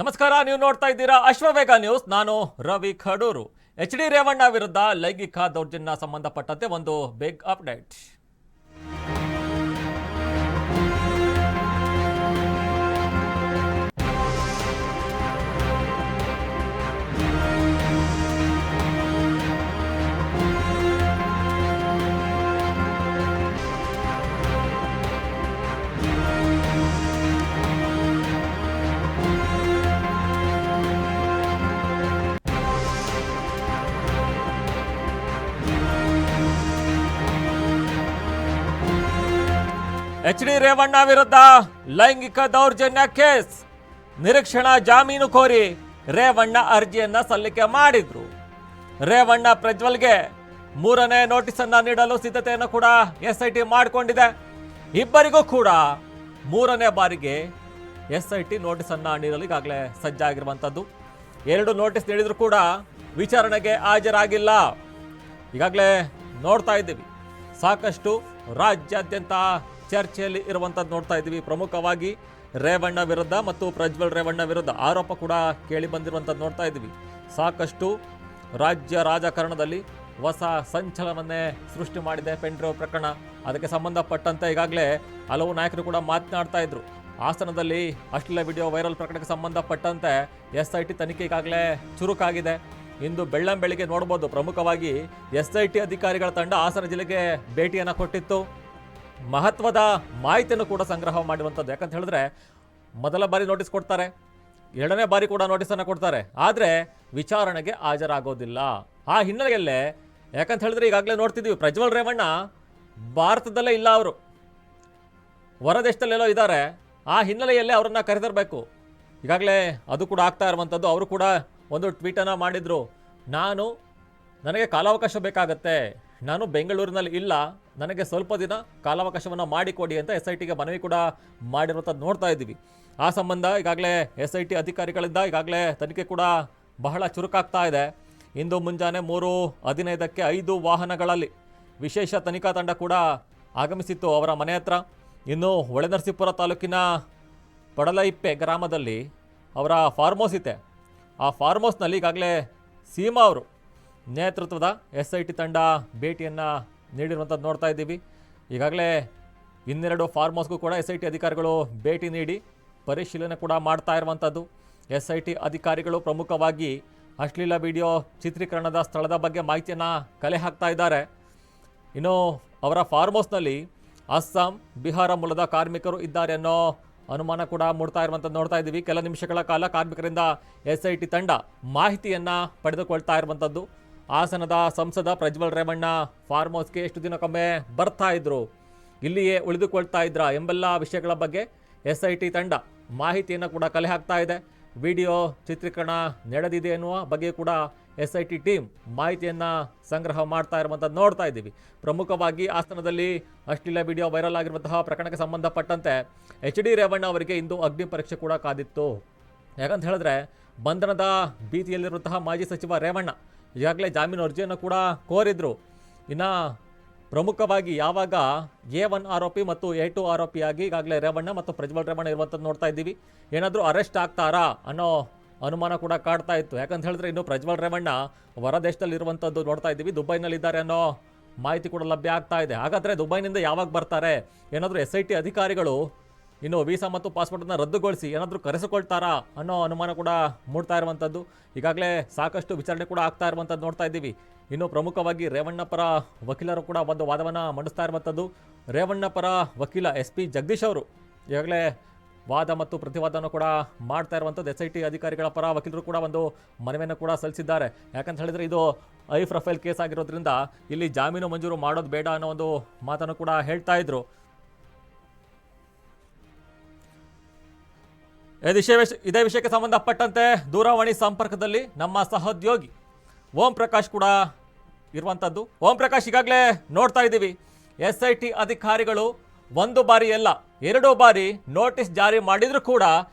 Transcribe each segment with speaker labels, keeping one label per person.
Speaker 1: ನಮಸ್ಕಾರ, ನೀವು ನೋಡ್ತಾ ಇದ್ದೀರಾ ಅಶ್ವವೇಗ ನ್ಯೂಸ್. ನಾನು ರವಿ ಖಡೂರು. ಎಚ್ ಡಿ ರೇವಣ್ಣ ವಿರುದ್ಧ ಲೈಂಗಿಕ ದೌರ್ಜನ್ಯ ಸಂಬಂಧಪಟ್ಟಂತೆ ಒಂದು big update. H D Revanna ವಿರುದ್ಧ ಲೈಂಗಿಕ ದೌರ್ಜನ್ಯ ಕೇಸ್. ನಿರೀಕ್ಷಣಾ ಜಾಮೀನು ಕೋರಿ ರೇವಣ್ಣ ಅರ್ಜಿಯನ್ನ ಸಲ್ಲಿಕೆ ಮಾಡಿದ್ರು. ರೇವಣ್ಣ ಪ್ರಜ್ವಲ್ಗೆ 3ನೇ ನೋಟಿಸ್ ಅನ್ನ ನೀಡಲು ಸಿದ್ಧತೆಯನ್ನು ಕೂಡ SIT ಮಾಡಿಕೊಂಡಿದೆ. ಇಬ್ಬರಿಗೂ ಕೂಡ 3ನೇ ಬಾರಿಗೆ SIT ನೋಟಿಸ್ ಅನ್ನ ನೀಡಲು ಈಗಾಗಲೇ ಸಜ್ಜಾಗಿರುವಂಥದ್ದು. 2 ನೋಟಿಸ್ ನೀಡಿದ್ರು ಕೂಡ ವಿಚಾರಣೆಗೆ ಹಾಜರಾಗಿಲ್ಲ. ಈಗಾಗಲೇ ನೋಡ್ತಾ ಇದ್ದೀವಿ, ಸಾಕಷ್ಟು ರಾಜ್ಯಾದ್ಯಂತ ಚರ್ಚೆಯಲ್ಲಿ ಇರುವಂಥದ್ದು ನೋಡ್ತಾ ಇದ್ದೀವಿ. ಪ್ರಮುಖವಾಗಿ ರೇವಣ್ಣ ವಿರುದ್ಧ ಮತ್ತು ಪ್ರಜ್ವಲ್ ರೇವಣ್ಣ ವಿರುದ್ಧ ಆರೋಪ ಕೂಡ ಕೇಳಿ ಬಂದಿರುವಂಥದ್ದು ನೋಡ್ತಾ ಇದ್ದೀವಿ. ಸಾಕಷ್ಟು ರಾಜ್ಯ ರಾಜಕಾರಣದಲ್ಲಿ ಹೊಸ ಸಂಚಲನವನ್ನೇ ಸೃಷ್ಟಿ ಮಾಡಿದೆ ಪೆನ್ಡ್ರೈವ್ ಪ್ರಕರಣ. ಅದಕ್ಕೆ ಸಂಬಂಧಪಟ್ಟಂತೆ ಈಗಾಗಲೇ ಹಲವು ನಾಯಕರು ಕೂಡ ಮಾತನಾಡ್ತಾ ಇದ್ರು. ಹಾಸನದಲ್ಲಿ ಅಶ್ಲೀಲ ವಿಡಿಯೋ ವೈರಲ್ ಪ್ರಕರಣಕ್ಕೆ ಸಂಬಂಧಪಟ್ಟಂತೆ SIT ತನಿಖೆ ಈಗಾಗಲೇ ಚುರುಕಾಗಿದೆ. ಇಂದು ಬೆಳ್ಳಂಬೆಳಿಗ್ಗೆ ನೋಡ್ಬೋದು, ಪ್ರಮುಖವಾಗಿ SIT ಅಧಿಕಾರಿಗಳ ತಂಡ ಹಾಸನ ಜಿಲ್ಲೆಗೆ ಭೇಟಿಯನ್ನು ಕೊಟ್ಟಿತ್ತು. ಮಹತ್ವದ ಮಾಹಿತಿಯನ್ನು ಕೂಡ ಸಂಗ್ರಹ ಮಾಡಿರುವಂಥದ್ದು. ಯಾಕಂತ ಹೇಳಿದ್ರೆ ಮೊದಲ ಬಾರಿ ನೋಟಿಸ್ ಕೊಡ್ತಾರೆ, 2ನೇ ಬಾರಿ ಕೂಡ ನೋಟಿಸನ್ನು ಕೊಡ್ತಾರೆ, ಆದರೆ ವಿಚಾರಣೆಗೆ ಹಾಜರಾಗೋದಿಲ್ಲ. ಆ ಹಿನ್ನೆಲೆಯಲ್ಲೇ ಯಾಕಂತ ಹೇಳಿದ್ರೆ ಈಗಾಗಲೇ ನೋಡ್ತಿದ್ದೀವಿ, ಪ್ರಜ್ವಲ್ ರೇವಣ್ಣ ಭಾರತದಲ್ಲೇ ಇಲ್ಲ, ಅವರು ಹೊರದೇಶದಲ್ಲೆಲ್ಲೋ ಇದ್ದಾರೆ. ಆ ಹಿನ್ನೆಲೆಯಲ್ಲೇ ಅವರನ್ನು ಕರೆದಿರಬೇಕು. ಈಗಾಗಲೇ ಅದು ಕೂಡ ಆಗ್ತಾ ಇರುವಂಥದ್ದು. ಅವರು ಕೂಡ ಒಂದು ಟ್ವೀಟನ್ನು ಮಾಡಿದರು, ನನಗೆ ಕಾಲಾವಕಾಶ ಬೇಕಾಗತ್ತೆ, ನಾನು ಬೆಂಗಳೂರಿನಲ್ಲಿ ಇಲ್ಲ, ನನಗೆ ಸ್ವಲ್ಪ ದಿನ ಕಾಲಾವಕಾಶವನ್ನು ಮಾಡಿಕೊಡಿ ಅಂತ SITಗೆ ಮನವಿ ಕೂಡ ಮಾಡಿರುವಂಥದ್ದು ನೋಡ್ತಾ ಇದ್ದೀವಿ. ಆ ಸಂಬಂಧ ಈಗಾಗಲೇ SIT ಅಧಿಕಾರಿಗಳಿಂದ ಈಗಾಗಲೇ ತನಿಖೆ ಕೂಡ ಬಹಳ ಚುರುಕಾಗ್ತಾ ಇದೆ. ಇಂದು ಮುಂಜಾನೆ 3:15ಕ್ಕೆ 5 ವಾಹನಗಳಲ್ಲಿ ವಿಶೇಷ ತನಿಖಾ ತಂಡ ಕೂಡ ಆಗಮಿಸಿತ್ತು ಅವರ ಮನೆ ಹತ್ರ. ಇನ್ನು ಹೊಳೆನರಸೀಪುರ ತಾಲೂಕಿನ ಪಡಲಹಿಪ್ಪೆ ಗ್ರಾಮದಲ್ಲಿ ಅವರ ಫಾರ್ಮ್ ಹೌಸ್ ಇದೆ. ಆ ಫಾರ್ಮ್ ಹೌಸ್ನಲ್ಲಿ ಈಗಾಗಲೇ ಸೀಮಾ ಅವರು ನೇತೃತ್ವದ SIT ತಂಡ ಭೇಟಿಯನ್ನು ನೀಡಿರುವಂಥದ್ದು ನೋಡ್ತಾ ಇದ್ದೀವಿ. ಈಗಾಗಲೇ 2 ಫಾರ್ಮ್ ಹೌಸ್ಗೂ ಕೂಡ SIT ಅಧಿಕಾರಿಗಳು ಭೇಟಿ ನೀಡಿ ಪರಿಶೀಲನೆ ಕೂಡ ಮಾಡ್ತಾ ಇರುವಂಥದ್ದು. SIT ಅಧಿಕಾರಿಗಳು ಪ್ರಮುಖವಾಗಿ ಅಶ್ಲೀಲ ವಿಡಿಯೋ ಚಿತ್ರೀಕರಣದ ಸ್ಥಳದ ಬಗ್ಗೆ ಮಾಹಿತಿಯನ್ನು ಕಲೆ ಹಾಕ್ತಾ ಇದ್ದಾರೆ. ಇನ್ನು ಅವರ ಫಾರ್ಮ್ ಹೌಸ್ನಲ್ಲಿ ಅಸ್ಸಾಂ, ಬಿಹಾರ ಮೂಲದ ಕಾರ್ಮಿಕರು ಇದ್ದಾರೆ ಅನ್ನೋ ಅನುಮಾನ ಕೂಡ ಮೂಡ್ತಾ ಇರುವಂಥದ್ದು ನೋಡ್ತಾ ಇದ್ದೀವಿ. ಕೆಲ ನಿಮಿಷಗಳ ಕಾಲ ಕಾರ್ಮಿಕರಿಂದ SIT ತಂಡ ಮಾಹಿತಿಯನ್ನು ಪಡೆದುಕೊಳ್ತಾ ಇರುವಂಥದ್ದು. ಹಾಸನದ ಸಂಸದ ಪ್ರಜ್ವಲ್ ರೇವಣ್ಣ ಫಾರ್ಮ್ ಹೌಸ್ಗೆ ಎಷ್ಟು ದಿನಕ್ಕೊಮ್ಮೆ ಬರ್ತಾ ಇದ್ರು, ಇಲ್ಲಿಯೇ ಉಳಿದುಕೊಳ್ತಾ ಇದ್ರ ಎಂಬೆಲ್ಲ ವಿಷಯಗಳ ಬಗ್ಗೆ SIT ತಂಡ ಮಾಹಿತಿಯನ್ನು ಕೂಡ ಕಲೆ ಹಾಕ್ತಾ ಇದೆ. ವಿಡಿಯೋ ಚಿತ್ರೀಕರಣ ನಡೆದಿದೆ ಎನ್ನುವ ಬಗ್ಗೆ ಕೂಡ SIT ಟೀಮ್ ಮಾಹಿತಿಯನ್ನು ಸಂಗ್ರಹ ಮಾಡ್ತಾ ಇರುವಂಥದ್ದು ನೋಡ್ತಾ ಇದ್ದೀವಿ. ಪ್ರಮುಖವಾಗಿ ಹಾಸನದಲ್ಲಿ ಅಶ್ಲೀಲ ವಿಡಿಯೋ ವೈರಲ್ ಆಗಿರುವಂತಹ ಪ್ರಕರಣಕ್ಕೆ ಸಂಬಂಧಪಟ್ಟಂತೆ HD ರೇವಣ್ಣ ಅವರಿಗೆ ಇಂದು ಅಗ್ನಿ ಪರೀಕ್ಷೆ ಕೂಡ ಕಾದಿತ್ತು. ಯಾಕಂತ ಹೇಳಿದ್ರೆ ಬಂಧನದ ಭೀತಿಯಲ್ಲಿರುವಂತಹ ಮಾಜಿ ಸಚಿವ ರೇವಣ್ಣ ಈಗಾಗಲೇ ಜಾಮೀನು ಅರ್ಜಿಯನ್ನು ಕೂಡ ಕೋರಿದ್ರು. ಇನ್ನು ಪ್ರಮುಖವಾಗಿ ಯಾವಾಗ A1 ಆರೋಪಿ ಮತ್ತು A2 ಆರೋಪಿಯಾಗಿ ಈಗಾಗಲೇ ರೇವಣ್ಣ ಮತ್ತು ಪ್ರಜ್ವಲ್ ರೇವಣ್ಣ ಇರುವಂಥದ್ದು ನೋಡ್ತಾ ಇದ್ದೀವಿ. ಏನಾದರೂ ಅರೆಸ್ಟ್ ಆಗ್ತಾರಾ ಅನ್ನೋ ಅನುಮಾನ ಕೂಡ ಕಾಡ್ತಾ ಇತ್ತು. ಯಾಕಂತ ಹೇಳಿದ್ರೆ ಇನ್ನು ಪ್ರಜ್ವಲ್ ರೇವಣ್ಣ ಹೊರದೇಶದಲ್ಲಿ ಇರುವಂಥದ್ದು ನೋಡ್ತಾ ಇದ್ದೀವಿ, ದುಬೈನಲ್ಲಿದ್ದಾರೆ ಅನ್ನೋ ಮಾಹಿತಿ ಕೂಡ ಲಭ್ಯ ಆಗ್ತಾ ಇದೆ. ಹಾಗಾದರೆ ದುಬೈನಿಂದ ಯಾವಾಗ ಬರ್ತಾರೆ, ಏನಾದರೂ SIT ಅಧಿಕಾರಿಗಳು ಇನ್ನು ವೀಸಾ ಮತ್ತು ಪಾಸ್ಪೋರ್ಟನ್ನು ರದ್ದುಗೊಳಿಸಿ ಏನಾದರೂ ಕರೆಸಿಕೊಳ್ತಾರಾ ಅನ್ನೋ ಅನುಮಾನ ಕೂಡ ಮೂಡ್ತಾ ಇರುವಂಥದ್ದು. ಈಗಾಗಲೇ ಸಾಕಷ್ಟು ವಿಚಾರಣೆ ಕೂಡ ಆಗ್ತಾ ಇರುವಂಥದ್ದು ನೋಡ್ತಾ ಇದ್ದೀವಿ. ಇನ್ನು ಪ್ರಮುಖವಾಗಿ ರೇವಣ್ಣ ಪರ ವಕೀಲರು ಕೂಡ ಒಂದು ವಾದವನ್ನು ಮಂಡಿಸ್ತಾ ಇರುವಂಥದ್ದು. ರೇವಣ್ಣ ಪರ ವಕೀಲ SP ಜಗದೀಶ್ ಅವರು ಈಗಾಗಲೇ ವಾದ ಮತ್ತು ಪ್ರತಿವಾದವನ್ನು ಕೂಡ ಮಾಡ್ತಾ ಇರುವಂಥದ್ದು. SIT ಅಧಿಕಾರಿಗಳ ಪರ ವಕೀಲರು ಕೂಡ ಒಂದು ಮನವಿಯನ್ನು ಕೂಡ ಸಲ್ಲಿಸಿದ್ದಾರೆ. ಯಾಕಂತ ಹೇಳಿದರೆ ಇದು ಹೈ ಪ್ರೊಫೈಲ್ ಕೇಸ್ ಆಗಿರೋದ್ರಿಂದ ಇಲ್ಲಿ ಜಾಮೀನು ಮಂಜೂರು ಮಾಡೋದು ಬೇಡ ಅನ್ನೋ ಒಂದು ಮಾತನ್ನು ಕೂಡ ಹೇಳ್ತಾ ಇದ್ರು. ಇದೇ ವಿಷಯಕ್ಕೆ ಸಂಬಂಧಪಟ್ಟಂತೆ ದೂರವಾಣಿ ಸಂಪರ್ಕದಲ್ಲಿ ನಮ್ಮ ಸಹೋದ್ಯೋಗಿ ಓಂ ಪ್ರಕಾಶ್ ಕೂಡ ಇರುವಂಥದ್ದು. ಓಂ ಪ್ರಕಾಶ್, ಈಗಾಗಲೇ ನೋಡ್ತಾ ಇದ್ದೀವಿ, SIT ಅಧಿಕಾರಿಗಳು 1 ಬಾರಿ ಅಲ್ಲ 2 ಬಾರಿ ನೋಟಿಸ್ ಜಾರಿ ಮಾಡಿದ್ರು ಕೂಡ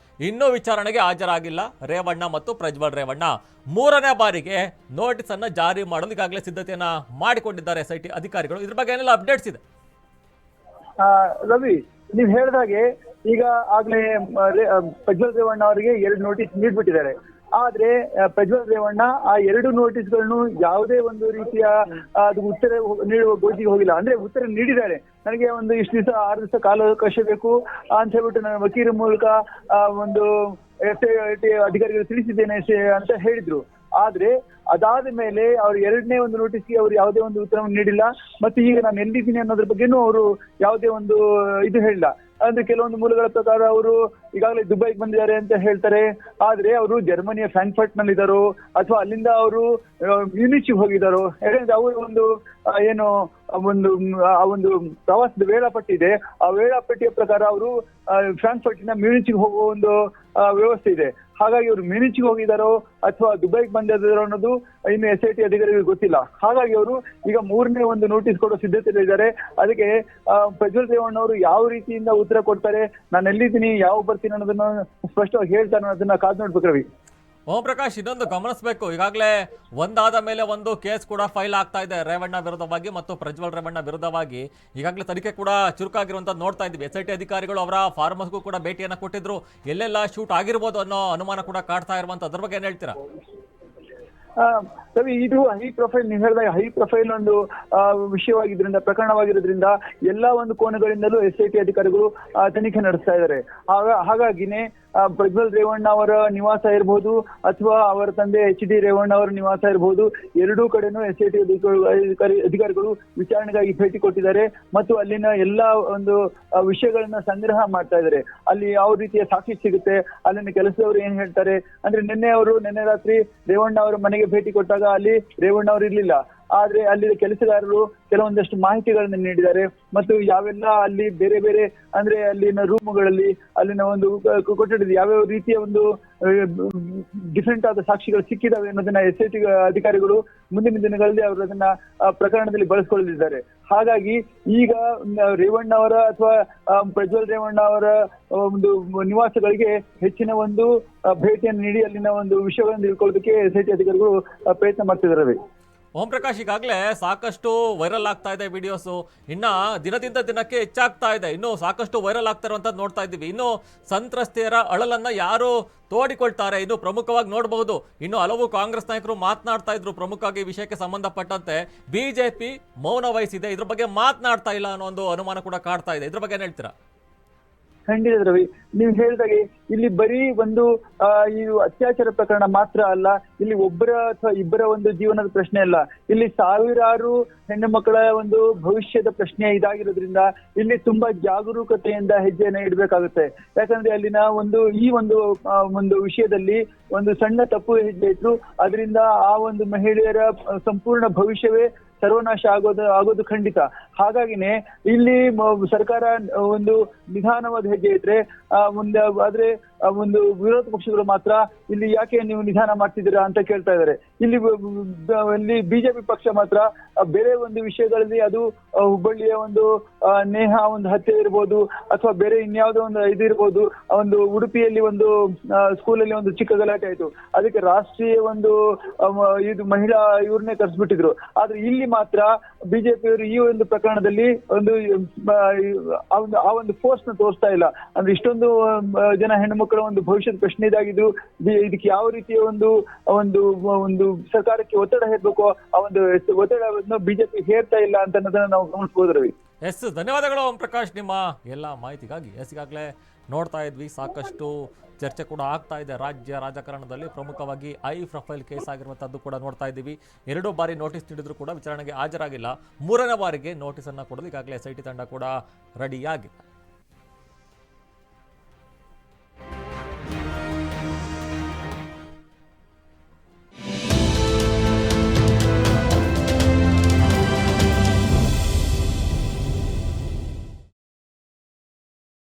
Speaker 1: ಇನ್ನೂ ವಿಚಾರಣೆಗೆ ಹಾಜರಾಗಿಲ್ಲ ರೇವಣ್ಣ ಮತ್ತು ಪ್ರಜ್ವಲ್ ರೇವಣ್ಣ. 3ನೇ ಬಾರಿಗೆ ನೋಟಿಸ್ ಅನ್ನು ಜಾರಿ ಮಾಡಲು ಈಗಾಗಲೇ ಸಿದ್ಧತೆಯನ್ನ ಮಾಡಿಕೊಂಡಿದ್ದಾರೆ SIT ಅಧಿಕಾರಿಗಳು. ಇದ್ರ ಬಗ್ಗೆ ಏನೆಲ್ಲ ಅಪ್ಡೇಟ್ಸ್ ಇದೆ?
Speaker 2: ರವಿ, ನೀವು ಹೇಳಿದಾಗೆ ಈಗ ಆಗ್ಲೇ ಪ್ರಜ್ವಲ್ ರೇವಣ್ಣ ಅವರಿಗೆ 2 ನೋಟಿಸ್ ನೀಡ್ಬಿಟ್ಟಿದ್ದಾರೆ. ಆದ್ರೆ ಪ್ರಜ್ವಲ್ ರೇವಣ್ಣ ಆ 2 ನೋಟಿಸ್ಗಳನ್ನು ಯಾವುದೇ ಒಂದು ರೀತಿಯ ಅದು ಉತ್ತರ ನೀಡುವ ಗೋಜಿಗೆ ಹೋಗಿಲ್ಲ. ಅಂದ್ರೆ ಉತ್ತರ ನೀಡಿದ್ದಾರೆ, ನನಗೆ ಒಂದು ಇಷ್ಟು ದಿವಸ 6 ದಿವಸ ಕಾಲಾವಕಾಶ ಬೇಕು ಅಂತ ಹೇಳ್ಬಿಟ್ಟು ನನ್ನ ವಕೀಲ ಮೂಲಕ ಒಂದು SIT ಅಧಿಕಾರಿಗಳು ತಿಳಿಸಿದ್ದೇನೆ ಅಂತ ಹೇಳಿದ್ರು. ಆದ್ರೆ ಅದಾದ ಮೇಲೆ ಅವ್ರು 2ನೇ ಒಂದು ನೋಟಿಸ್ಗೆ ಅವರು ಯಾವುದೇ ಒಂದು ಉತ್ತರವನ್ನು ನೀಡಿಲ್ಲ. ಮತ್ತೆ ಈಗ ನಾನು ಎಲ್ಲಿದ್ದೀನಿ ಅನ್ನೋದ್ರ ಬಗ್ಗೆನೂ ಅವರು ಯಾವುದೇ ಒಂದು ಇದು ಹೇಳಿಲ್ಲ. ಅಂದ್ರೆ ಕೆಲವೊಂದು ಮೂಲಗಳ ಪ್ರಕಾರ ಅವರು ಈಗಾಗಲೇ ದುಬೈಗೆ ಬಂದಿದ್ದಾರೆ ಅಂತ ಹೇಳ್ತಾರೆ. ಆದ್ರೆ ಅವರು ಜರ್ಮನಿಯ ಫ್ರಾಂಕ್ಫರ್ಟ್ ನಲ್ಲಿ ಇದ್ದಾರೋ ಅಥವಾ ಅಲ್ಲಿಂದ ಅವರು ಮ್ಯೂನಿಚ್ಗೆ ಹೋಗಿದ್ದಾರೋ, ಯಾಕಂದ್ರೆ ಅವರು ಒಂದು ಏನು ಒಂದು ಪ್ರವಾಸದ ವೇಳಾಪಟ್ಟಿ ಇದೆ. ಆ ವೇಳಾಪಟ್ಟಿಯ ಪ್ರಕಾರ ಅವರು ಫ್ರಾಂಕ್ಫರ್ಟಿನ ಮ್ಯೂನಿಚ್ಗೆ ಹೋಗುವ ಒಂದು ವ್ಯವಸ್ಥೆ ಇದೆ. ಹಾಗಾಗಿ ಅವರು ಮ್ಯೂನಿಚ್ಗೆ ಹೋಗಿದ್ದಾರೋ ಅಥವಾ ದುಬೈಗೆ ಬಂದಿದ್ದಾರೋ ಅನ್ನೋದು ಇನ್ನು SIT ಅಧಿಕಾರಿಗಳಿಗೆ ಗೊತ್ತಿಲ್ಲ. ಹಾಗಾಗಿ ಅವರು ಈಗ 3ನೇ ಒಂದು ನೋಟಿಸ್ ಕೊಡೋ ಸಿದ್ಧತೆಯಲ್ಲಿದ್ದಾರೆ. ಅದಕ್ಕೆ ಪ್ರಜ್ವಲ್ ರೇವಣ್ಣ ಅವರು ಯಾವ ರೀತಿಯಿಂದ ಉತ್ತರ ಕೊಡ್ತಾರೆ, ನಾನು ಎಲ್ಲಿದ್ದೀನಿ, ಯಾವ ಬರ್ತೀನಿ ಅನ್ನೋದನ್ನ ಸ್ಪಷ್ಟವಾಗಿ ಹೇಳ್ತಾರೆ ಅನ್ನೋದನ್ನ ಕಾದು ನೋಡ್ಬೇಕು ರವಿ.
Speaker 1: ಓಂ ಪ್ರಕಾಶ್, ಇನ್ನೊಂದು ಗಮನಿಸಬೇಕು, ಈಗಾಗಲೇ ಒಂದಾದ ಮೇಲೆ ಒಂದು ಕೇಸ್ ಕೂಡ ಫೈಲ್ ಆಗ್ತಾ ಇದೆ ರೇವಣ್ಣ ವಿರುದ್ಧವಾಗಿ ಮತ್ತು ಪ್ರಜ್ವಲ್ ರೇವಣ್ಣ ವಿರುದ್ಧವಾಗಿ. ಈಗಾಗಲೇ ತನಿಖೆ ಕೂಡ ಚುರುಕಾಗಿರುವಂಥದ್ದು ನೋಡ್ತಾ ಇದ್ವಿ. SIT ಅಧಿಕಾರಿಗಳು ಅವರ ಫಾರ್ಮ್ ಹೌಸ್ಗೂ ಕೂಡ ಭೇಟಿಯನ್ನು ಕೊಟ್ಟಿದ್ರು. ಎಲ್ಲೆಲ್ಲ ಶೂಟ್ ಆಗಿರ್ಬೋದು ಅನ್ನೋ ಅನುಮಾನ ಕೂಡ ಕಾಡ್ತಾ ಇರುವಂಥದ್ದು, ಅದ್ರ ಬಗ್ಗೆ ಏನು ಹೇಳ್ತೀರಾ?
Speaker 2: ರವಿ, ಇದು ಹೈ ಪ್ರೊಫೈಲ್, ನೀವು ಹೇಳಿದಾಗ ಹೈ ಪ್ರೊಫೈಲ್ ಒಂದು ವಿಷಯವಾಗಿದ್ರಿಂದ, ಪ್ರಕರಣವಾಗಿರೋದ್ರಿಂದ ಎಲ್ಲಾ ಒಂದು ಕೋನಗಳಿಂದಲೂ SIT ಅಧಿಕಾರಿಗಳು ತನಿಖೆ ನಡೆಸ್ತಾ ಇದ್ದಾರೆ. ಹಾಗಾಗಿನೇ ಪ್ರಜ್ವಲ್ ರೇವಣ್ಣ ಅವರ ನಿವಾಸ ಇರಬಹುದು ಅಥವಾ ಅವರ ತಂದೆ HD ರೇವಣ್ಣ ಅವರ ನಿವಾಸ ಇರಬಹುದು, ಎರಡೂ ಕಡೆನೂ SIT ಅಧಿಕಾರಿಗಳು ವಿಚಾರಣೆಗಾಗಿ ಭೇಟಿ ಕೊಟ್ಟಿದ್ದಾರೆ ಮತ್ತು ಅಲ್ಲಿನ ಎಲ್ಲಾ ಒಂದು ವಿಷಯಗಳನ್ನ ಸಂಗ್ರಹ ಮಾಡ್ತಾ ಇದ್ದಾರೆ. ಅಲ್ಲಿ ಯಾವ ರೀತಿಯ ಸಾಕ್ಷಿ ಸಿಗುತ್ತೆ, ಅಲ್ಲಿನ ಕೆಲಸದವರು ಏನ್ ಹೇಳ್ತಾರೆ. ಅಂದ್ರೆ ನಿನ್ನೆ ರಾತ್ರಿ ರೇವಣ್ಣ ಅವರ ಮನೆಗೆ ಭೇಟಿ ಕೊಟ್ಟಾಗ ಅಲ್ಲಿ ರೇವಣ್ಣ ಅವರು ಇರ್ಲಿಲ್ಲ. ಆದ್ರೆ ಅಲ್ಲಿ ಕೆಲಸಗಾರರು ಕೆಲವೊಂದಷ್ಟು ಮಾಹಿತಿಗಳನ್ನು ನೀಡಿದ್ದಾರೆ ಮತ್ತು ಯಾವೆಲ್ಲ ಅಲ್ಲಿ ಬೇರೆ ಬೇರೆ ಅಂದ್ರೆ ಅಲ್ಲಿನ ರೂಮ್ಗಳಲ್ಲಿ, ಅಲ್ಲಿನ ಒಂದು ಕೊಠಡಿ ಯಾವ್ಯಾವ ರೀತಿಯ ಒಂದು ಡಿಫ್ರೆಂಟ್ ಆದ ಸಾಕ್ಷಿಗಳು ಸಿಕ್ಕಿದಾವೆ ಅನ್ನೋದನ್ನ SIT ಅಧಿಕಾರಿಗಳು ಮುಂದಿನ ದಿನಗಳಲ್ಲಿ ಅವರು ಅದನ್ನ ಪ್ರಕರಣದಲ್ಲಿ ಬಳಸ್ಕೊಳ್ಳಲಿದ್ದಾರೆ. ಹಾಗಾಗಿ ಈಗ ರೇವಣ್ಣ ಅವರ ಅಥವಾ ಪ್ರಜ್ವಲ್ ರೇವಣ್ಣ ಅವರ ಒಂದು ನಿವಾಸಗಳಿಗೆ ಹೆಚ್ಚಿನ ಒಂದು ಭೇಟಿಯನ್ನು ನೀಡಿ ಅಲ್ಲಿನ ಒಂದು ವಿಷಯಗಳನ್ನು ತಿಳ್ಕೊಳ್ಳೋದಕ್ಕೆ SIT ಅಧಿಕಾರಿಗಳು ಪ್ರಯತ್ನ ಮಾಡ್ತಿದ್ದಾರೆ.
Speaker 1: ಓಂ ಪ್ರಕಾಶ್, ಈಗಾಗಲೇ ಸಾಕಷ್ಟು ವೈರಲ್ ಆಗ್ತಾ ಇದೆ ವಿಡಿಯೋಸು, ಇನ್ನ ದಿನದಿಂದ ದಿನಕ್ಕೆ ಹೆಚ್ಚಾಗ್ತಾ ಇದೆ, ಇನ್ನು ಸಾಕಷ್ಟು ವೈರಲ್ ಆಗ್ತಾ ಇರುವಂತದ್ದು ನೋಡ್ತಾ ಇದ್ದೀವಿ. ಇನ್ನು ಸಂತ್ರಸ್ತೆಯರ ಅಳಲನ್ನ ಯಾರು ತೋಡಿಕೊಳ್ತಾರೆ, ಇನ್ನು ಪ್ರಮುಖವಾಗಿ ನೋಡಬಹುದು. ಇನ್ನು ಹಲವು ಕಾಂಗ್ರೆಸ್ ನಾಯಕರು ಮಾತನಾಡ್ತಾ ಇದ್ರು ಪ್ರಮುಖವಾಗಿ ಈ ವಿಷಯಕ್ಕೆ ಸಂಬಂಧಪಟ್ಟಂತೆ. ಬಿಜೆಪಿ ಮೌನ ವಹಿಸಿದೆ, ಇದ್ರ ಬಗ್ಗೆ ಮಾತನಾಡ್ತಾ ಇಲ್ಲ ಅನ್ನೋ ಒಂದು ಅನುಮಾನ ಕೂಡ ಕಾಡ್ತಾ ಇದೆ. ಇದ್ರ ಬಗ್ಗೆ ಏನ್ ಹೇಳ್ತೀರಾ?
Speaker 2: ಖಂಡಿತ ರವಿ, ನೀವು ಹೇಳಿದಾಗೆ ಇಲ್ಲಿ ಬರೀ ಒಂದು ಈ ಅತ್ಯಾಚಾರ ಪ್ರಕರಣ ಮಾತ್ರ ಅಲ್ಲ, ಇಲ್ಲಿ ಒಬ್ಬರ ಅಥವಾ ಇಬ್ಬರ ಒಂದು ಜೀವನದ ಪ್ರಶ್ನೆ ಅಲ್ಲ, ಇಲ್ಲಿ ಸಾವಿರಾರು ಹೆಣ್ಣು ಮಕ್ಕಳ ಒಂದು ಭವಿಷ್ಯದ ಪ್ರಶ್ನೆ ಇದಾಗಿರೋದ್ರಿಂದ ಇಲ್ಲಿ ತುಂಬಾ ಜಾಗರೂಕತೆಯಿಂದ ಹೆಜ್ಜೆಯನ್ನು ಇಡಬೇಕಾಗುತ್ತೆ. ಯಾಕಂದ್ರೆ ಅಲ್ಲಿನ ಈ ಒಂದು ವಿಷಯದಲ್ಲಿ ಒಂದು ಸಣ್ಣ ತಪ್ಪು ಹೆಜ್ಜೆ ಇಟ್ಟು ಅದರಿಂದ ಆ ಒಂದು ಮಹಿಳೆಯರ ಸಂಪೂರ್ಣ ಭವಿಷ್ಯವೇ ಸರ್ವನಾಶ ಆಗೋದು ಖಂಡಿತ. ಹಾಗಾಗಿನೇ ಇಲ್ಲಿ ಸರ್ಕಾರ ಒಂದು ನಿಧಾನವಾದ ಹೆಜ್ಜೆ ಇಟ್ರೆ ಮುಂದೆ ಆದ್ರೆ ಒಂದು ವಿರೋಧ ಪಕ್ಷಗಳು ಮಾತ್ರ ಇಲ್ಲಿ ಯಾಕೆ ನೀವು ನಿಧಾನ ಮಾಡ್ತಿದ್ದೀರಾ ಅಂತ ಕೇಳ್ತಾ ಇದ್ದಾರೆ. ಇಲ್ಲಿ ಬಿಜೆಪಿ ಪಕ್ಷ ಮಾತ್ರ ಬೇರೆ ಒಂದು ವಿಷಯಗಳಲ್ಲಿ, ಅದು ಹುಬ್ಬಳ್ಳಿಯ ಒಂದು ನೇಹ ಒಂದು ಹತ್ಯೆ ಇರ್ಬೋದು ಅಥವಾ ಬೇರೆ ಇನ್ಯಾವುದೋ ಒಂದು ಇದು ಇರ್ಬೋದು, ಒಂದು ಉಡುಪಿಯಲ್ಲಿ ಒಂದು ಸ್ಕೂಲಲ್ಲಿ ಒಂದು ಚಿಕ್ಕ ಗಲಾಟೆ ಆಯ್ತು, ಅದಕ್ಕೆ ರಾಷ್ಟ್ರೀಯ ಒಂದು ಇದು ಮಹಿಳಾ ಇವ್ರನ್ನೇ ಕರೆಸ್ಬಿಟ್ಟಿದ್ರು. ಆದ್ರೆ ಇಲ್ಲಿ ಮಾತ್ರ ಬಿಜೆಪಿಯವರು ಈ ಒಂದು ಪ್ರಕರಣದಲ್ಲಿ ಆ ಒಂದು ಫೋರ್ಸ್ ನ ತೋರಿಸ್ತಾ ಇಲ್ಲ. ಅಂದ್ರೆ ಇಷ್ಟೊಂದು ಜನ ಹೆಣ್ಣು ಮಕ್ಕಳ ಒಂದು ಭವಿಷ್ಯದ ಪ್ರಶ್ನೆ ಇದಾಗಿದ್ದು ಇದಕ್ಕೆ ಯಾವ ರೀತಿಯ ಒಂದು ಸರ್ಕಾರಕ್ಕೆ ಒತ್ತಡ ಹೇರ್ಬೇಕು, ಆ ಒಂದು ಒತ್ತಡವನ್ನು ಬಿಜೆಪಿ ಹೇರ್ತಾ ಇಲ್ಲ ಅಂತ ಅನ್ನೋದನ್ನ ನಾವು ಗಮನಿಸಬಹುದು ರವಿ.
Speaker 1: ಧನ್ಯವಾದಗಳು ಓಂ ಪ್ರಕಾಶ್ ನಿಮ್ಮ ಎಲ್ಲ ಮಾಹಿತಿಗಾಗಿ. ಈಗಾಗಲೇ ನೋಡ್ತಾ ಇದ್ವಿ, ಸಾಕಷ್ಟು ಚರ್ಚೆ ಕೂಡ ಆಗ್ತಾ ಇದೆ ರಾಜ್ಯ ರಾಜಕಾರಣದಲ್ಲಿ. ಪ್ರಮುಖವಾಗಿ ಐ ಪ್ರೊಫೈಲ್ ಕೇಸ್ ಆಗಿರುವಂಥದ್ದು ಕೂಡ ನೋಡ್ತಾ ಇದ್ದೀವಿ. 2 ಬಾರಿ ನೋಟಿಸ್ ನೀಡಿದ್ರು ಕೂಡ ವಿಚಾರಣೆಗೆ ಹಾಜರಾಗಿಲ್ಲ. 3ನೇ ಬಾರಿಗೆ ನೋಟಿಸನ್ನು ಕೊಡಲು ಈಗಾಗಲೇ SIT ತಂಡ ಕೂಡ ರೆಡಿಯಾಗಿದೆ.